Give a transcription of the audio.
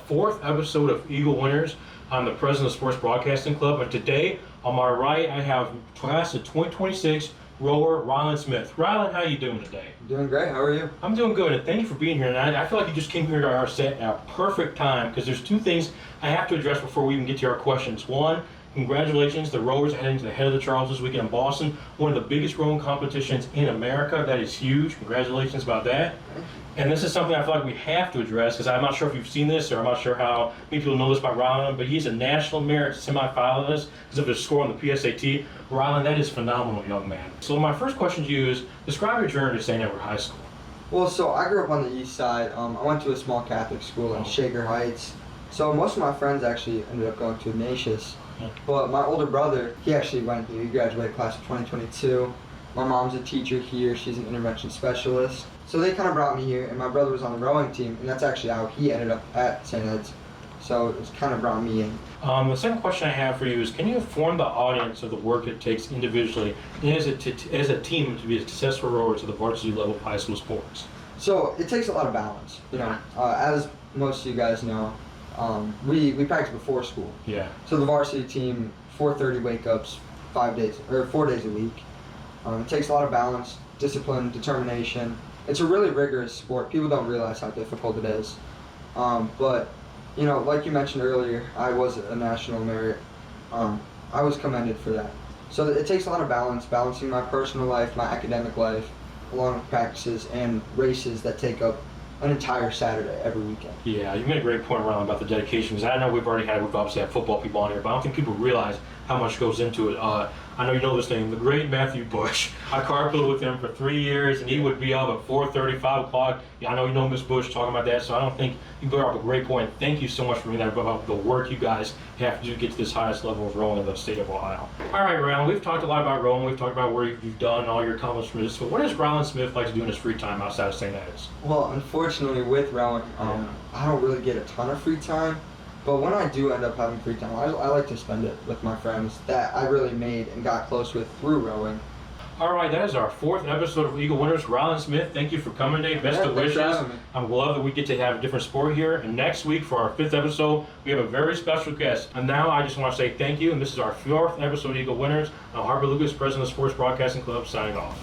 fourth episode of Eagle Winners. I'm the president of Sports Broadcasting Club, and today on my right I have class of 2026 rower Rylan Smith. Rylan, how you doing today? Doing great. How are you? I'm doing good, and thank you for being here. And I feel like you just came here to our set at a perfect time because there's two things I have to address before we even get to our questions. One, congratulations, the rowers are heading to the Head of the Charles this weekend in Boston, one of the biggest rowing competitions in America. That is huge. Congratulations about that. And this is something I feel like we have to address because I'm not sure if you've seen this, or I'm not sure how many people know this about Rylan, but he's a national merit semifinalist because of his score on the PSAT. Rylan, that is phenomenal, young man. So my first question to you is, describe your journey to St. Edward High School. Well, so I grew up on the east side. I went to a small Catholic school in Shaker Heights. So most of my friends actually ended up going to Ignatius. But my older brother, he actually went here. He graduated class of 2022. My mom's a teacher here. She's an intervention specialist. So they kind of brought me here, and my brother was on the rowing team, and that's actually how he ended up at St. Ed's. So it's kind of brought me in. The second question I have for you is, can you inform the audience of the work it takes individually and as a team to be a successful rower to the varsity level of high school sports? So it takes a lot of balance. You know, as most of you guys know, we practice before school. Yeah. So the varsity team, 4:30 wake-ups, 4 days a week. It takes a lot of balance, discipline, determination. It's a really rigorous sport. People don't realize how difficult it is. But, you know, like you mentioned earlier, I was a national merit. I was commended for that. So it takes a lot of balance, balancing my personal life, my academic life, along with practices and races that take up an entire Saturday every weekend. Yeah, you made a great point around about the dedication, because I know we've obviously had football people on here, but I don't think people realize how much goes into it. I know you know this name, the great Matthew Bush. I carpooled with him for 3 years, and he would be up at 4:30, 5 o'clock. Yeah, I know you know Miss Bush talking about that, so I don't think you brought up a great point. Thank you so much for bringing that about the work you guys have to do to get to this highest level of rowing in the state of Ohio. All right, Rylan, we've talked a lot about rowing. We've talked about where you've done all your accomplishments. So what does Rylan Smith like to do in his free time outside of St. Ed's? Well, unfortunately with rowing, I don't really get a ton of free time. But when I do end up having free time, I like to spend it with my friends that I really made and got close with through rowing. All right, that is our fourth episode of Eagle Winners. Rylan Smith, thank you for coming today. Best of wishes. I'm glad that we get to have a different sport here. And next week for our fifth episode, we have a very special guest. And now I just want to say thank you. And this is our fourth episode of Eagle Winners. I'm Harper Lucas, president of the Sports Broadcasting Club, signing off.